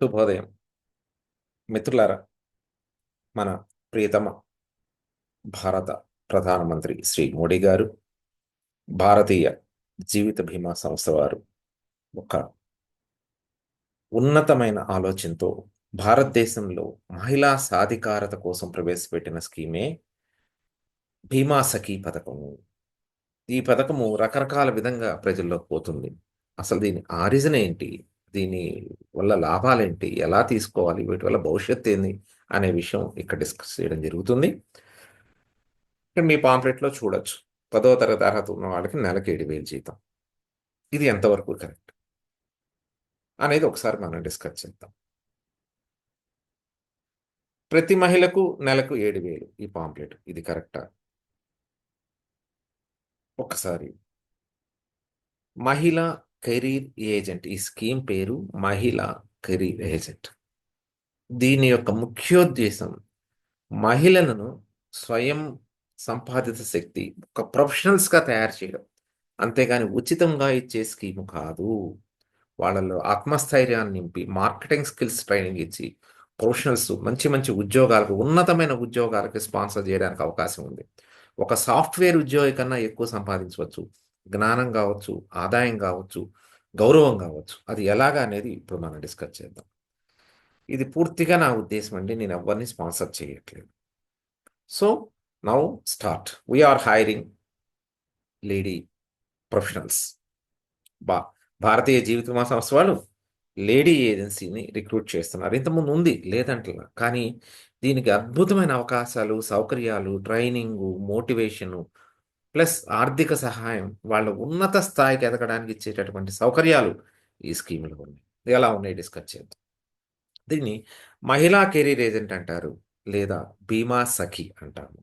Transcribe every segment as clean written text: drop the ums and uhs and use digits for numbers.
శుభోదయం మిత్రులారా. మన ప్రియతమ భారత ప్రధానమంత్రి శ్రీ మోడీ గారు భారతీయ జీవిత బీమా సంస్థ వారు ఒక ఉన్నతమైన ఆలోచనతో భారతదేశంలో మహిళా సాధికారత కోసం ప్రవేశపెట్టిన స్కీమే బీమా సఖీ పథకము. ఈ పథకము రకరకాల విధంగా ప్రజల్లోకి పోతుంది. అసలు దీని ఆరిజిన్ ఏంటి, దీని వల్ల లాభాలేంటి, ఎలా తీసుకోవాలి, వీటి వల్ల భవిష్యత్తు ఏంది అనే విషయం ఇక్కడ డిస్కస్ చేయడం జరుగుతుంది. ఇక్కడ మీ పాంప్లెట్లో చూడొచ్చు, 10వ తరగతి అర్హత ఉన్న వాళ్ళకి నెలకి 7,000 జీతం. ఇది ఎంతవరకు కరెక్ట్ అనేది ఒకసారి మనం డిస్కస్ చేద్దాం. ప్రతి మహిళకు నెలకు 7,000 ఈ పాంప్లెట్, ఇది కరెక్టా? ఒకసారి మహిళా కెరీర్ ఏజెంట్, ఈ స్కీమ్ పేరు మహిళా కెరీర్ ఏజెంట్. దీని యొక్క ముఖ్యోద్దేశం మహిళలను స్వయం సంపాదిత శక్తి, ఒక ప్రొఫెషనల్స్గా తయారు చేయడం, అంతేగాని ఉచితంగా ఇచ్చే స్కీము కాదు. వాళ్ళలో ఆత్మస్థైర్యాన్ని నింపి మార్కెటింగ్ స్కిల్స్ ట్రైనింగ్ ఇచ్చి ప్రొఫెషనల్స్ మంచి మంచి ఉద్యోగాలకు, ఉన్నతమైన ఉద్యోగాలకు స్పాన్సర్ చేయడానికి అవకాశం ఉంది. ఒక సాఫ్ట్వేర్ ఉద్యోగి కన్నా ఎక్కువ సంపాదించవచ్చు. జ్ఞానం కావచ్చు, ఆదాయం కావచ్చు, గౌరవం కావచ్చు. అది ఎలాగా అనేది ఇప్పుడు మనం డిస్కస్ చేద్దాం. ఇది పూర్తిగా నా ఉద్దేశం అండి, నేను ఎవరిని స్పాన్సర్ చేయట్లేదు. So now start. We're hiring lady professionals. భారతీయ జీవిత బీమా సంస్థ వాళ్ళు లేడీ ఏజెన్సీని రిక్రూట్ చేస్తున్నారు. ఇంతకుముందు ఉంది, లేదంటలా, కానీ దీనికి అద్భుతమైన అవకాశాలు, సౌకర్యాలు, ట్రైనింగు, మోటివేషను ప్లస్ ఆర్థిక సహాయం, వాళ్ళ ఉన్నత స్థాయికి ఎదగడానికి ఇచ్చేటటువంటి సౌకర్యాలు ఈ స్కీములో ఉన్నాయి. ఎలా ఉన్నాయి డిస్కస్ చేద్దాం. దీన్ని మహిళా కెరీర్ ఏజెంట్ అంటారు, లేదా బీమా సఖి అంటాము.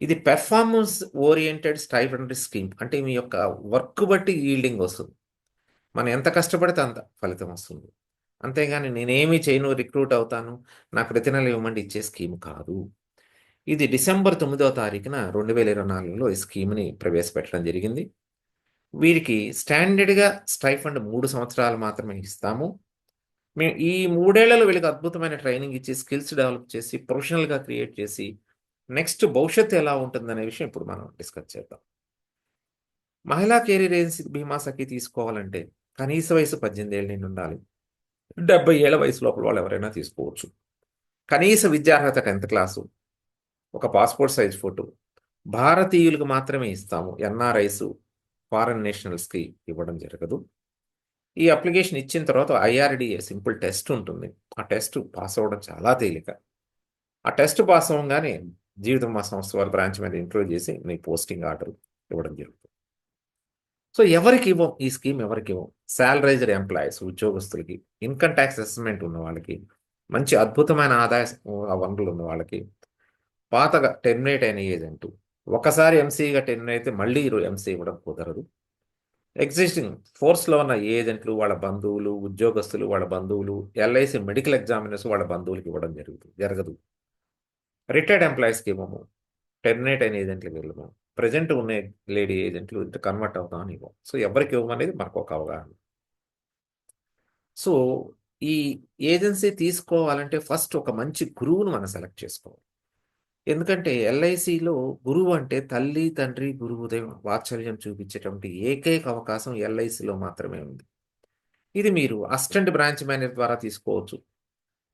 ఇది పెర్ఫార్మెన్స్ ఓరియంటెడ్ స్టైఫండరీ స్కీమ్. అంటే మీ యొక్క వర్క్ బట్టి ఈల్డింగ్ వస్తుంది. మనం ఎంత కష్టపడితే అంత ఫలితం వస్తుంది. అంతేగాని నేనేమి చేయను, రిక్రూట్ అవుతాను, నాకు ప్రతి నెల ఇవ్వమండి ఇచ్చే స్కీమ్ కాదు. ఇది డిసెంబర్ 9వ తారీఖున 2024లో ఈ స్కీమ్ని ప్రవేశపెట్టడం జరిగింది. వీరికి స్టాండర్డ్గా స్టైఫండ్ 3 సంవత్సరాలు మాత్రమే ఇస్తాము. మేము ఈ 3 ఏళ్లలో వీళ్ళకి అద్భుతమైన ట్రైనింగ్ ఇచ్చి, స్కిల్స్ డెవలప్ చేసి, ప్రొఫెషనల్గా క్రియేట్ చేసి, నెక్స్ట్ భవిష్యత్తు ఎలా ఉంటుందనే విషయం ఇప్పుడు మనం డిస్కస్ చేద్దాం. మహిళా కెరీర్ ఏజెన్సీ బీమా సఖి తీసుకోవాలంటే కనీస వయసు 18 ఏళ్ళ నుండి ఉండాలి. 70 ఏళ్ల వయసు లోపల వాళ్ళు ఎవరైనా తీసుకోవచ్చు. కనీస విద్యార్హత 10th క్లాసు, ఒక పాస్పోర్ట్ సైజ్ ఫోటో. భారతీయులకు మాత్రమే ఇస్తాము, ఎన్ఆర్ఐస్, ఫారెన్ నేషనల్స్కి ఇవ్వడం జరగదు. ఈ అప్లికేషన్ ఇచ్చిన తర్వాత ఐఆర్డిఏ సింపుల్ టెస్ట్ ఉంటుంది. ఆ టెస్ట్ పాస్ అవ్వడం చాలా తేలిక. ఆ టెస్ట్ పాస్ అవ్వగానే జీవితం మా సంస్థ వారి బ్రాంచ్ మీద ఇంటర్వ్యూ చేసి మీ పోస్టింగ్ ఆర్డర్ ఇవ్వడం జరుగుతుంది. సో ఎవరికి ఇవ్వం ఈ స్కీమ్, ఎవరికి ఇవ్వం? శాలరైజ్డ్ ఎంప్లాయీస్, ఉద్యోగస్తులకి, ఇన్కమ్ ట్యాక్స్ అసెస్మెంట్ ఉన్న వాళ్ళకి, మంచి అద్భుతమైన ఆదాయ వనరులు ఉన్న వాళ్ళకి, పాతగా టెర్మినేట్ అయిన ఏజెంట్, ఒకసారి ఎంసీగా టెర్మినేట్ అయితే మళ్ళీ ఎంసీ ఇవ్వడం కుదరదు. ఎగ్జిస్టింగ్ ఫోర్స్లో ఉన్న ఏజెంట్లు, వాళ్ళ బంధువులు, ఉద్యోగస్తులు, వాళ్ళ బంధువులు, ఎల్ఐసి మెడికల్ ఎగ్జామినర్స్ వాళ్ళ బంధువులకి ఇవ్వడం జరగదు. రిటైర్డ్ ఎంప్లాయీస్కి ఇవ్వము, టెర్మినేట్ అయిన ఏజెంట్లకు ఇవ్వము, ప్రజెంట్ ఉన్న లేడీ ఏజెంట్లు ఇంత కన్వర్ట్ అవుతామని ఇవ్వం. సో ఎవరికి ఇవ్వమనేది మనకు ఒక అవగాహన. సో ఈ ఏజెన్సీ తీసుకోవాలంటే ఫస్ట్ ఒక మంచి గురువును మనం సెలెక్ట్ చేసుకోవాలి. ఎందుకంటే ఎల్ఐసిలో గురువు అంటే తల్లి, తండ్రి, గురువు వాత్సల్యం చూపించేటువంటి ఏకైక అవకాశం ఎల్ఐసిలో మాత్రమే ఉంది. ఇది మీరు అసిస్టెంట్ బ్రాంచ్ మేనేజర్ ద్వారా తీసుకోవచ్చు,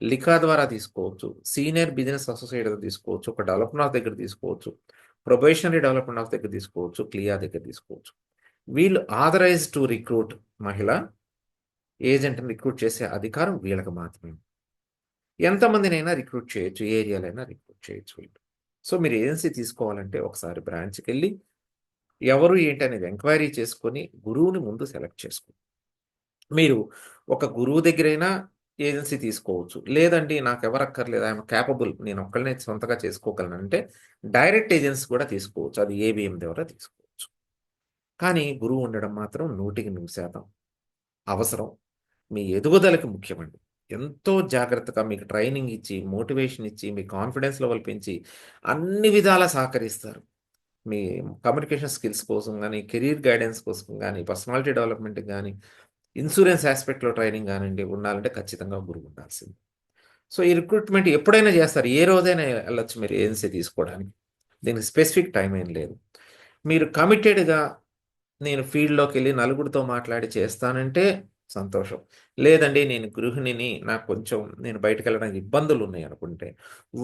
లిఖా ద్వారా తీసుకోవచ్చు, సీనియర్ బిజినెస్ అసోసియేట్ దగ్గర తీసుకోవచ్చు, ఒక డెవలప్మెంట్ ఆఫ్ దగ్గర తీసుకోవచ్చు, ప్రొబేషనరీ డెవలప్మెంట్ ఆఫ్ దగ్గర తీసుకోవచ్చు, క్లియా దగ్గర తీసుకోవచ్చు. వీళ్ళు ఆథరైజ్ టు రిక్రూట్ మహిళ ఏజెంట్ని రిక్రూట్ చేసే అధికారం వీళ్ళకి మాత్రమే. ఎంతమందినైనా రిక్రూట్ చేయొచ్చు, ఏ ఏరియాలైనా రిక్రూట్ చేయొచ్చు వీళ్ళు. సో మీరు ఏజెన్సీ తీసుకోవాలంటే ఒకసారి బ్రాంచ్కి వెళ్ళి ఎవరు ఏంటి అనేది ఎంక్వైరీ చేసుకొని గురువుని ముందు సెలెక్ట్ చేసుకోండి. మీరు ఒక గురువు దగ్గరైనా ఏజెన్సీ తీసుకోవచ్చు. లేదండి నాకు ఎవరు అక్కర్లేదు, ఐఎమ్ క్యాపబుల్, నేను ఒక్కళ్ళనే సొంతగా చేసుకోగలను అంటే డైరెక్ట్ ఏజెన్సీ కూడా తీసుకోవచ్చు. అది ఏబిఎం ద్వారా తీసుకోవచ్చు. కానీ గురువు ఉండడం మాత్రం 100% అవసరం. మీ ఎదుగుదలకి ముఖ్యమండి. ఎంతో జాగ్రత్తగా మీకు ట్రైనింగ్ ఇచ్చి, మోటివేషన్ ఇచ్చి, మీ కాన్ఫిడెన్స్ లెవెల్ పెంచి అన్ని విధాలా సహకరిస్తారు. మీ కమ్యూనికేషన్ స్కిల్స్ కోసం కానీ, కెరీర్ గైడెన్స్ కోసం కానీ, పర్సనాలిటీ డెవలప్మెంట్కి కానీ, ఇన్సూరెన్స్ ఆస్పెక్ట్లో ట్రైనింగ్ కానివ్వండి ఉండాలంటే ఖచ్చితంగా గురువు ఉండాల్సింది. సో ఈ రిక్రూట్మెంట్ ఎప్పుడైనా చేస్తారు, ఏ రోజైనా వెళ్ళొచ్చు మీరు ఏజెన్సీ తీసుకోవడానికి. దీనికి స్పెసిఫిక్ టైం ఏం లేదు. మీరు కమిటెడ్గా నేను ఫీల్డ్లోకి వెళ్ళి నలుగురితో మాట్లాడి చేస్తానంటే సంతోషం. లేదండి నేను గృహిణిని, నాకు కొంచెం నేను బయటకు వెళ్ళడానికి ఇబ్బందులు ఉన్నాయి అనుకుంటే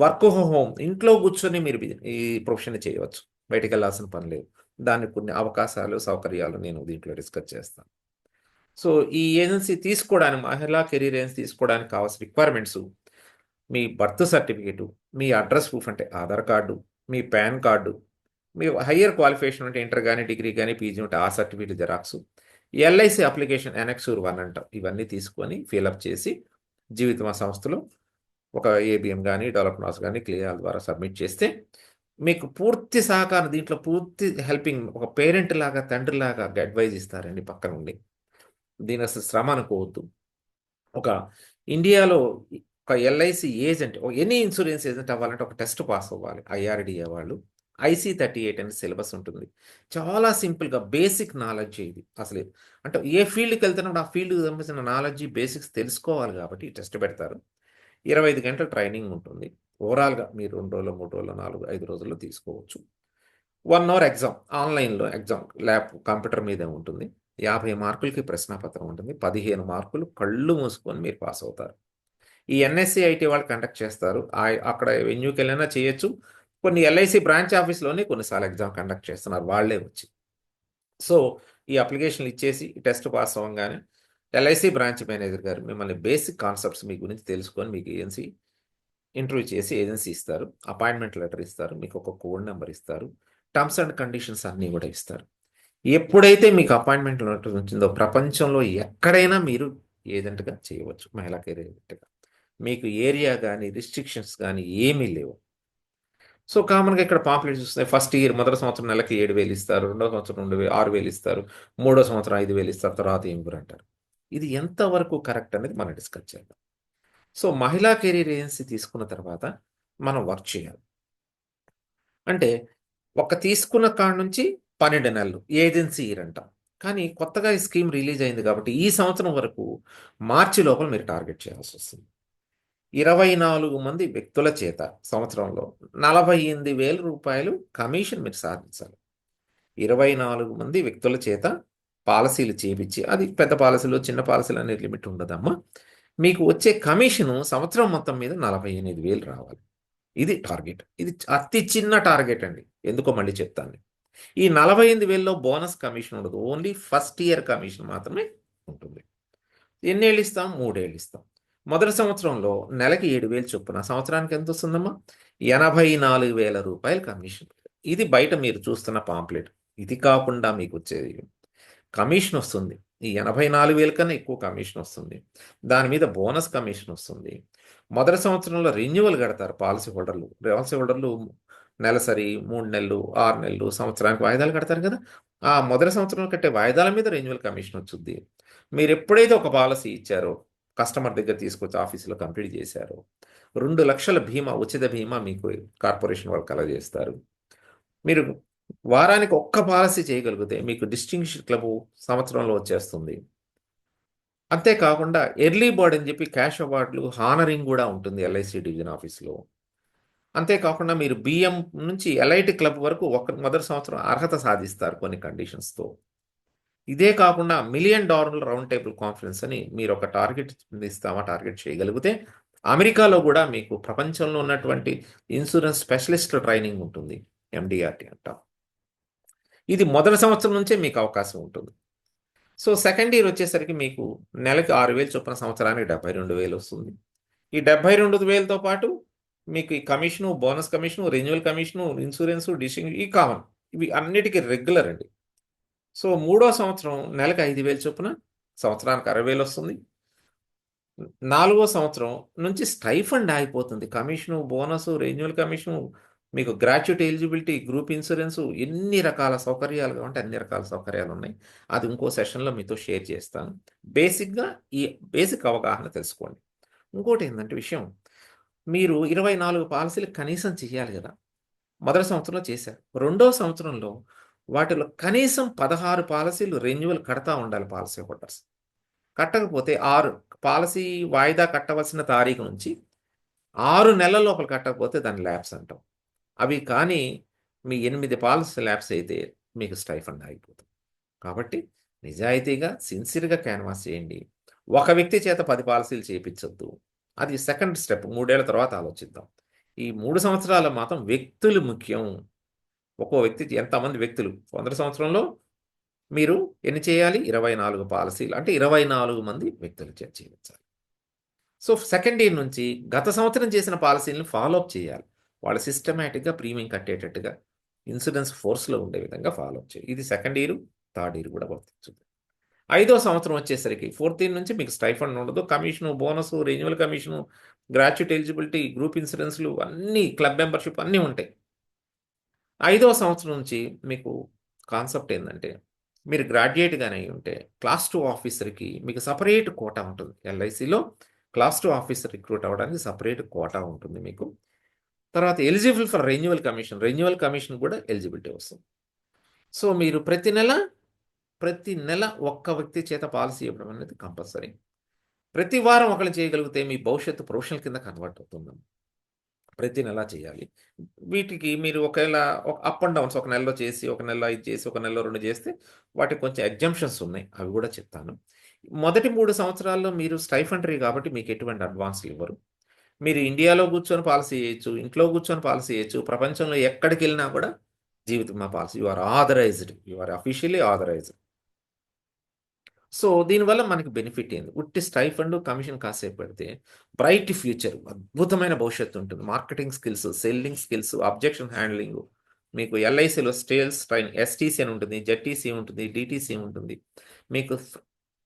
వర్క్ హోమ్ ఇంట్లో కూర్చొని మీరు ఈ ప్రొఫెషన్ చేయవచ్చు. బయటకు వెళ్ళాల్సిన పని లేదు. దానికి కొన్ని అవకాశాలు సౌకర్యాలు నేను దీంట్లో డిస్కస్ చేస్తాను. సో ఈ ఏజెన్సీ తీసుకోవడానికి, మహిళా కెరీర్ ఏజెన్సీ తీసుకోవడానికి కావాల్సిన రిక్వైర్మెంట్స్: మీ బర్త్ సర్టిఫికేటు, మీ అడ్రస్ ప్రూఫ్ అంటే ఆధార్ కార్డు, మీ పాన్ కార్డు, మీ హయ్యర్ క్వాలిఫికేషన్ అంటే ఇంటర్ కానీ డిగ్రీ కానీ పీజీ ఉంటే ఆ సర్టిఫికేట్ జెరాక్స్, ఎల్ఐసి అప్లికేషన్ ఎనెక్సూర్ 1 అంటాం, ఇవన్నీ తీసుకొని ఫిలప్ చేసి జీవితమా సంస్థలో ఒక ఏబిఎం కానీ డెవలప్మెంట్ కానీ క్లియర్ ద్వారా సబ్మిట్ చేస్తే మీకు పూర్తి సహకారం, దీంట్లో పూర్తి హెల్పింగ్, ఒక పేరెంట్ లాగా తండ్రి లాగా అడ్వైజ్ ఇస్తారండి పక్కన ఉండి. దీని అసలు శ్రమ అనుకోవద్దు. ఒక ఇండియాలో ఒక LIC agent, any insurance agent అవ్వాలంటే ఒక టెస్ట్ పాస్ అవ్వాలి ఐఆర్డిఏ వాళ్ళు. IC38 అనే సిలబస్ ఉంటుంది. చాలా సింపుల్గా బేసిక్ నాలెడ్జ్ ఇది అసలు. అంటే ఏ ఫీల్డ్కి వెళ్తున్నప్పుడు ఆ ఫీల్డ్కి సంబంధించిన నాలెడ్జ్ బేసిక్స్ తెలుసుకోవాలి కాబట్టి ఈ టెస్ట్ పెడతారు. 25 గంటల ట్రైనింగ్ ఉంటుంది. ఓవరాల్గా మీరు 2 రోజులు 3 రోజులు 4 5 రోజుల్లో తీసుకోవచ్చు. 1 అవర్ ఎగ్జామ్, ఆన్లైన్లో ఎగ్జామ్, ల్యాబ్ కంప్యూటర్ మీదే ఉంటుంది. 50 మార్కులకి ప్రశ్నాపత్రం ఉంటుంది. 15 మార్కులు కళ్ళు మూసుకొని మీరు పాస్ అవుతారు. ఈ ఎన్ఎస్సి ఐటీ వాళ్ళు కండక్ట్ చేస్తారు. అక్కడ వెన్యూకి వెళ్ళినా చేయొచ్చు. కొన్ని ఎల్ఐసి బ్రాంచ్ ఆఫీస్లోనే కొన్నిసార్లు ఎగ్జామ్ కండక్ట్ చేస్తున్నారు వాళ్ళే వచ్చి. సో ఈ అప్లికేషన్లు ఇచ్చేసి టెస్ట్ పాస్ అవ్వగానే ఎల్ఐసి బ్రాంచ్ మేనేజర్ గారు మిమ్మల్ని బేసిక్ కాన్సెప్ట్స్ మీ గురించి తెలుసుకొని మీకు ఏజెన్సీ ఇంటర్వ్యూ చేసి ఏజెన్సీ ఇస్తారు. అపాయింట్మెంట్ లెటర్ ఇస్తారు. మీకు ఒక కోడ్ నెంబర్ ఇస్తారు. టర్మ్స్ అండ్ కండిషన్స్ అన్నీ కూడా ఇస్తారు. ఎప్పుడైతే మీకు అపాయింట్మెంట్ లెటర్ వచ్చిందో ప్రపంచంలో ఎక్కడైనా మీరు ఏజెంట్గా చేయవచ్చు, మహిళా కెరీర్ ఏజెంట్గా. మీకు ఏరియా కానీ రిస్ట్రిక్షన్స్ కానీ ఏమీ లేవు. సో కామన్గా ఇక్కడ పాంప్లెట్స్ వస్తాయి. ఫస్ట్ ఇయర్ మొదటి సంవత్సరం నెలకి 7,000 ఇస్తారు, రెండో సంవత్సరం 6,000 ఇస్తారు, మూడో సంవత్సరం 5,000 ఇస్తారు, తర్వాత ఏం అంటారు. ఇది ఎంతవరకు కరెక్ట్ అనేది మనం డిస్కస్ చేద్దాం. సో మహిళా కెరీర్ ఏజెన్సీ తీసుకున్న తర్వాత మనం వర్క్ చేయాలి. అంటే తీసుకున్న కాడ నుంచి 12 నెలలు ఏజెన్సీ ఇయర్ అంటాం. కానీ కొత్తగా ఈ స్కీమ్ రిలీజ్ అయింది కాబట్టి ఈ సంవత్సరం వరకు మార్చి లోపల మీరు టార్గెట్ చేయాల్సి వస్తుంది. 24 మంది వ్యక్తుల చేత సంవత్సరంలో 48,000 రూపాయలు కమిషన్ మీరు సాధించాలి. 24 మంది వ్యక్తుల చేత పాలసీలు చేపించి, అది పెద్ద పాలసీలు చిన్న పాలసీలు అనే లిమిట్ ఉండదమ్మా. మీకు వచ్చే కమిషను సంవత్సరం మొత్తం మీద 48,000 రావాలి. ఇది టార్గెట్. ఇది అతి చిన్న టార్గెట్ అండి. ఎందుకో మళ్ళీ చెప్తాను. ఈ 48,000లో బోనస్ కమిషన్ ఉండదు. ఓన్లీ ఫస్ట్ ఇయర్ కమిషన్ మాత్రమే ఉంటుంది. ఎన్నేళ్ళు ఇస్తాం? 3 ఏళ్ళు ఇస్తాం. మొదటి సంవత్సరంలో నెలకి 7,000 చొప్పున సంవత్సరానికి ఎంత వస్తుందమ్మా? 84,000 రూపాయలు కమిషన్. ఇది బయట మీరు చూస్తున్న పాంప్లెట్. ఇది కాకుండా మీకు వచ్చేది కమిషన్ వస్తుంది. ఈ 84,000 కన్నా ఎక్కువ కమిషన్ వస్తుంది. దాని మీద బోనస్ కమిషన్ వస్తుంది. మొదటి సంవత్సరంలో రెన్యువల్ కడతారు పాలసీ హోల్డర్లు. పాలసీ హోల్డర్లు నెలసరి, 3 నెలలు, 6 నెలలు, సంవత్సరానికి వాయిదాలు కడతారు కదా! ఆ మొదటి సంవత్సరంలో కట్టే వాయిదాల మీద రెన్యువల్ కమిషన్ వచ్చుద్ది. మీరు ఎప్పుడైతే ఒక పాలసీ ఇచ్చారో, కస్టమర్ దగ్గర తీసుకొచ్చి ఆఫీసులో కంప్లీట్ చేశారో, 2 లక్షల బీమా, ఉచిత బీమా మీకు కార్పొరేషన్ వాళ్ళు కలగజేస్తారు. మీరు వారానికి ఒక్క పాలసీ చేయగలిగితే మీకు డిస్టింగ్విష్డ్ క్లబ్ సంవత్సరంలో వచ్చేస్తుంది. అంతేకాకుండా ఎర్లీ బర్డ్ అని చెప్పి క్యాష్ అవార్డులు, హానరింగ్ కూడా ఉంటుంది ఎల్ఐసి డివిజన్ ఆఫీస్లో. అంతేకాకుండా మీరు బిఎం నుంచి ఎలైట్ క్లబ్ వరకు మొదటి సంవత్సరం అర్హత సాధిస్తారు కొన్ని కండిషన్స్తో. ఇదే కాకుండా $1 మిలియన్ రౌండ్ టేబుల్ కాన్ఫరెన్స్ అని మీరు ఒక టార్గెట్ ఇస్తామా, టార్గెట్ చేయగలిగితే అమెరికాలో కూడా మీకు ప్రపంచంలో ఉన్నటువంటి ఇన్సూరెన్స్ స్పెషలిస్ట్ ట్రైనింగ్ ఉంటుంది, ఎండిఆర్టీ అంటాం. ఇది మొదటి సంవత్సరం నుంచే మీకు అవకాశం ఉంటుంది. సో సెకండ్ ఇయర్ వచ్చేసరికి మీకు నెలకి 6,000 చొప్పున సంవత్సరానికి 72,000 వస్తుంది. ఈ 72,000తో పాటు మీకు ఈ commission, bonus commission, renewal commission, insurance, డిషింగ్ ఈ కామన్, ఇవి అన్నిటికీ రెగ్యులర్ అండి. సో మూడో సంవత్సరం నెలకు 5,000 చొప్పున సంవత్సరానికి 60,000 వస్తుంది. 4వ సంవత్సరం నుంచి స్టైఫండ్ ఆగిపోతుంది. కమిషను, బోనసు, రెన్యువల్ కమిషను, మీకు గ్రాట్యుటీ ఎలిజిబిలిటీ, గ్రూప్ ఇన్సూరెన్సు, ఎన్ని రకాల సౌకర్యాలు కావాలంటే అన్ని రకాల సౌకర్యాలు ఉన్నాయి. అది ఇంకో సెషన్లో మీతో షేర్ చేస్తాను. బేసిక్గా ఈ బేసిక్ అవగాహన తెలుసుకోండి. ఇంకోటి ఏంటంటే విషయం, మీరు 24 పాలసీలు కనీసం చేయాలి కదా! మొదటి సంవత్సరంలో చేశారు. రెండో సంవత్సరంలో వాటిలో కనీసం 16 పాలసీలు రెన్యువల్ కడతా ఉండాలి పాలసీ హోల్డర్స్. కట్టకపోతే 6 పాలసీ వాయిదా కట్టవలసిన తారీఖు నుంచి 6 నెలల లోపల కట్టకపోతే దాన్ని ల్యాప్స్ అంటాం. అవి కానీ మీ 8 పాలసీ ల్యాప్స్ అయితే మీకు స్టైఫండ్ ఆగిపోతుంది. కాబట్టి నిజాయితీగా, సిన్సియర్‌గా క్యాన్వాస్ చేయండి. ఒక వ్యక్తి చేత 10 పాలసీలు చేపించొద్దు. అది సెకండ్ స్టెప్. 3 ఏళ్ల తర్వాత ఆలోచిద్దాం. ఈ 3 సంవత్సరాలు మాత్రం వ్యక్తులు ముఖ్యం. ఒక్కో వ్యక్తి ఎంతమంది వ్యక్తులు 100 సంవత్సరంలో మీరు ఎన్ని చేయాలి? 24 పాలసీలు. అంటే 24 మంది వ్యక్తుల చేత చేయించాలి. సో, సెకండ్ ఇయర్ నుంచి గత సంవత్సరం చేసిన పాలసీలను ఫాలో అప్ చేయాలి. వాళ్ళు సిస్టమాటిక్‌గా ప్రీమియం కట్టేటట్టుగా ఇన్సూరెన్స్ ఫోర్స్‌లో ఉండే విధంగా ఫాలో అప్ చేయాలి. ఇది సెకండ్ ఇయర్, థర్డ్ ఇయర్ కూడా వర్తించుద్ది. ఐదో సంవత్సరం వచ్చేసరికి ఫోర్త్ ఇయర్ నుంచి మీకు స్టైఫండ్ ఉండదు. Commission, bonus, renewal commission, gratuity eligibility, group ఇన్సూరెన్స్‌లు అన్నీ, క్లబ్ మెంబర్‌షిప్ అన్నీ ఉంటాయి. ఐదో సంవత్సరం నుంచి మీకు కాన్సెప్ట్ ఏందంటే, మీరు గ్రాడ్యుయేట్‌గానే అయ్యుంటే క్లాస్ 2 ఆఫీసర్‌కి మీకు సెపరేట్ కోటా ఉంటుంది. ఎల్ఐసిలో క్లాస్ 2 ఆఫీసర్ రిక్రూట్ అవ్వడానికి సెపరేట్ కోటా ఉంటుంది మీకు. తర్వాత eligible for renewal commission. Renewal commission కూడా ఎలిజిబిలిటీ వస్తుంది. సో, మీరు ప్రతి నెల ఒక్క వ్యక్తి చేత పాలసీ ఇవ్వడం అనేది కంపల్సరీ. ప్రతి వారం ఒకళ్ళు చేయగలిగితే మీ భవిష్యత్తు ప్రొఫెషనల్ కింద కన్వర్ట్ అవుతుందమ్మ. ప్రతి నెలా చేయాలి. వీటికి మీరు ఒకవేళ అప్ అండ్ డౌన్స్ ఒక నెలలో చేసి, ఒక నెలలో ఇది చేసి, ఒక నెలలో 2 చేస్తే వాటికి కొంచెం ఎగ్జంప్షన్స్ ఉన్నాయి. అవి కూడా చెప్తాను. మొదటి 3 సంవత్సరాల్లో మీరు స్టైఫండరీ కాబట్టి మీకు ఎటువంటి అడ్వాన్స్‌లు ఇవ్వరు. మీరు ఇండియాలో కూర్చొని పాలసీ చేయొచ్చు, ఇంట్లో కూర్చొని పాలసీ చేయొచ్చు. ప్రపంచంలో ఎక్కడికెళ్ళినా కూడా జీవిత బీమా policy you are authorised. You are officially authorised. So, దీనివల్ల మనకి బెనిఫిట్ ఏంది? ఉట్టి స్టైఫండ్, కమిషన్ కాసేపు పెడితే బ్రైట్ ఫ్యూచర్, అద్భుతమైన భవిష్యత్తు ఉంటుంది. Marketing skills, selling skills, objection handling, మీకు ఎల్ఐసిలో సేల్స్ ట్రైనింగ్, ఎస్టీసీ అని ఉంటుంది, జెడ్టీసీ ఉంటుంది, డీటీసీ ఉంటుంది. మీకు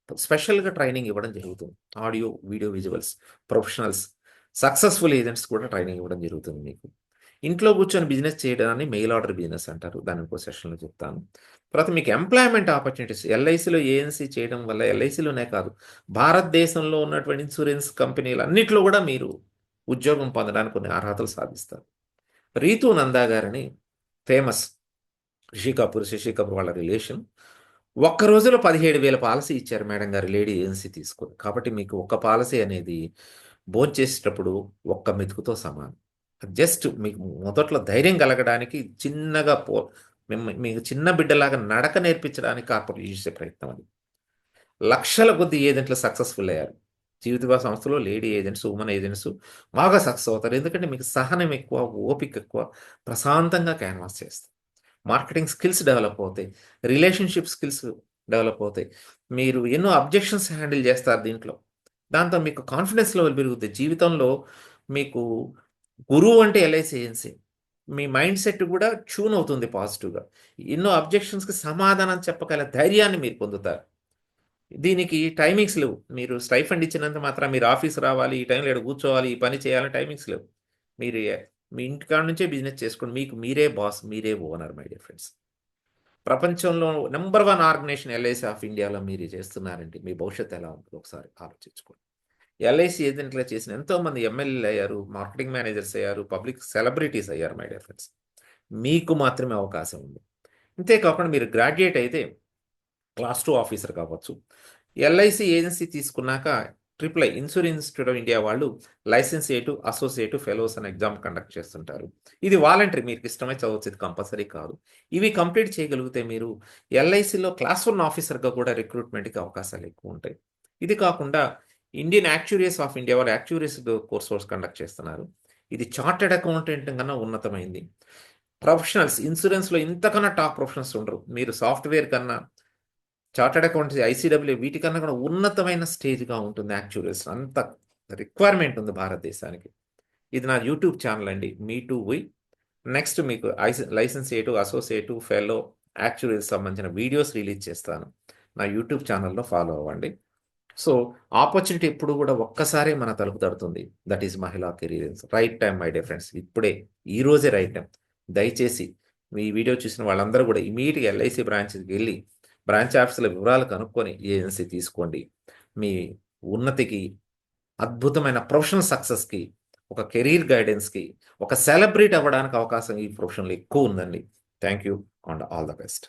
స్పెషల్‌గా ట్రైనింగ్ ఇవ్వడం జరుగుతుంది. Audio, video visuals, professionals, successful agents కూడా ట్రైనింగ్ ఇవ్వడం జరుగుతుంది మీకు. ఇంట్లో కూర్చొని బిజినెస్ చేయడాన్ని మెయిల్ ఆర్డర్ బిజినెస్ అంటారు. దాన్ని ఇంకో సెషన్‌లో చెప్తాను. తర్వాత మీకు ఎంప్లాయ్‌మెంట్ ఆపర్చునిటీస్ ఎల్ఐసిలో ఏఎన్సీ చేయడం వల్ల ఎల్ఐసిలోనే కాదు, భారతదేశంలో ఉన్నటువంటి ఇన్సూరెన్స్ కంపెనీలన్నిట్లో కూడా మీరు ఉద్యోగం పొందడానికి కొన్ని అర్హతలు సాధిస్తారు. రీతూ నందా గారని ఫేమస్ శశి కపూర్ వాళ్ళ రిలేషన్. ఒక్క రోజులో 17,000 పాలసీ ఇచ్చారు మేడం గారు లేడీ ఏజెన్సీ తీసుకొని. కాబట్టి మీకు ఒక్క పాలసీ అనేది భోంచేసేటప్పుడు ఒక్క మెతుకుతో సమానం. జస్ట్ మీకు మొదట్లో ధైర్యం కలగడానికి చిన్నగా మీకు చిన్న బిడ్డలాగా నడక నేర్పించడానికి కార్పొరేట్ చేసే ప్రయత్నం అది. లక్షల కొద్ది ఏజెంట్లు సక్సెస్‌ఫుల్ అయ్యారు. జీవిత బీమా సంస్థలో లేడీ ఏజెంట్స్, ఉమెన్ ఏజెంట్స్ బాగా సక్సెస్ అవుతారు. ఎందుకంటే మీకు సహనం ఎక్కువ, ఓపిక ఎక్కువ, ప్రశాంతంగా క్యాన్వాస్ చేస్తారు. మార్కెటింగ్ స్కిల్స్ డెవలప్ అవుతాయి. రిలేషన్‌షిప్ స్కిల్స్ డెవలప్ అవుతాయి. మీరు ఎన్నో అబ్జెక్షన్స్ హ్యాండిల్ చేస్తారు దీంట్లో. దాంతో మీకు కాన్ఫిడెన్స్ లెవెల్ పెరుగుద్ది. జీవితంలో మీకు గురువు అంటే ఎల్ఐసి ఏజెన్సీ. మీ మైండ్ సెట్ కూడా ట్యూన్ అవుతుంది పాజిటివ్‌గా. ఎన్నో అబ్జెక్షన్స్‌కి సమాధానం చెప్పగల ధైర్యాన్ని మీరు పొందుతారు. దీనికి టైమింగ్స్ లేవు. మీరు స్టైఫండ్ ఇచ్చినంత మాత్రాన మీరు ఆఫీస్ రావాలి, ఈ టైంలో ఈడ కూర్చోవాలి, ఈ పని చేయాలని టైమింగ్స్ లేవు. మీరు మీ ఇంటికాడ నుంచే బిజినెస్ చేసుకోండి. మీకు మీరే బాస్, మీరే ఓనర్ మై డియర్ ఫ్రెండ్స్. ప్రపంచంలో నంబర్ 1 ఆర్గనైజేషన్ ఎల్ఐసి ఆఫ్ ఇండియాలో మీరు చేస్తున్నారంటే మీ భవిష్యత్తు ఎలా ఉంటుందో ఒకసారి ఆలోచించుకోండి. ఎల్ఐసి ఏజెంట్‌గా చేసిన ఎంతోమంది ఎమ్మెల్యేలు అయ్యారు, మార్కెటింగ్ మేనేజర్స్ అయ్యారు, పబ్లిక్ సెలబ్రిటీస్ అయ్యారు మై డియర్ ఫ్రెండ్స్. మీకు మాత్రమే అవకాశం ఉంది. ఇంతే కాకుండా మీరు గ్రాడ్యుయేట్ అయితే క్లాస్ 2 ఆఫీసర్ కావచ్చు. ఎల్ఐసి ఏజెన్సీ తీసుకున్నాక ఇన్సూరెన్స్ ఇన్స్టిట్యూట్ ఆఫ్ ఇండియా వాళ్ళు లైసెన్సేటు, అసోసియేటు, ఫెలోస్ అనే ఎగ్జామ్ కండక్ట్ చేస్తుంటారు. ఇది వాలంటరీ మీకు ఇష్టమై చదవచ్చు. ఇది కంపల్సరీ కాదు. ఇవి కంప్లీట్ చేయగలిగితే మీరు ఎల్ఐసిలో క్లాస్ 1 ఆఫీసర్‌గా కూడా రిక్రూట్‌మెంట్‌కి అవకాశాలు ఎక్కువ ఉంటాయి. ఇది కాకుండా ఇండియన్ యాక్చురియస్ ఆఫ్ ఇండియా వాళ్ళు యాక్చురియస్ కోర్స్ కండక్ట్ చేస్తున్నారు. ఇది చార్టర్డ్ అకౌంటెంట్ కన్నా ఉన్నతమైంది. ప్రొఫెషనల్స్ ఇన్సూరెన్స్‌లో ఇంతకన్నా టాప్ ప్రొఫెషనల్స్ ఉండరు. మీరు సాఫ్ట్‌వేర్ కన్నా చార్టర్డ్ అకౌంటెన్సీ, ఐసీడబ్ల్యూ వీటికన్నా కూడా ఉన్నతమైన స్టేజ్‌గా ఉంటుంది యాక్చురియల్స్. అంత రిక్వైర్మెంట్ ఉంది భారతదేశానికి. ఇది నా యూట్యూబ్ ఛానల్ అండి. Me to V. నెక్స్ట్ మీకు లైసెన్సేటు, అసోసియేటు, ఫెలో, యాక్చురియల్స్ సంబంధించిన వీడియోస్ రిలీజ్ చేస్తాను. నా యూట్యూబ్ ఛానల్‌లో ఫాలో అవ్వండి. సో, ఆపర్చునిటీ ఎప్పుడు కూడా ఒక్కసారే మన తలుపు తడుతుంది. దట్ ఈస్ మహిళా career. Right time my dear friends. ఇప్పుడే, ఈ రోజే రైట్ టైమ్. దయచేసి మీ వీడియో చూసిన వాళ్ళందరూ కూడా ఇమ్మీడియేట్‌గా ఎల్ఐసి బ్రాంచ్‌కి వెళ్లి బ్రాంచ్ ఆఫీస్‌ల వివరాలు కనుక్కొని ఏజెన్సీ తీసుకోండి. మీ ఉన్నతికి, అద్భుతమైన ప్రొఫెషనల్ సక్సెస్‌కి, ఒక కెరీర్ గైడెన్స్‌కి, ఒక సెలబ్రిటీ అవ్వడానికి అవకాశం ఈ ప్రొఫెషన్‌లో ఎక్కువ ఉందండి. Thank you and all the best.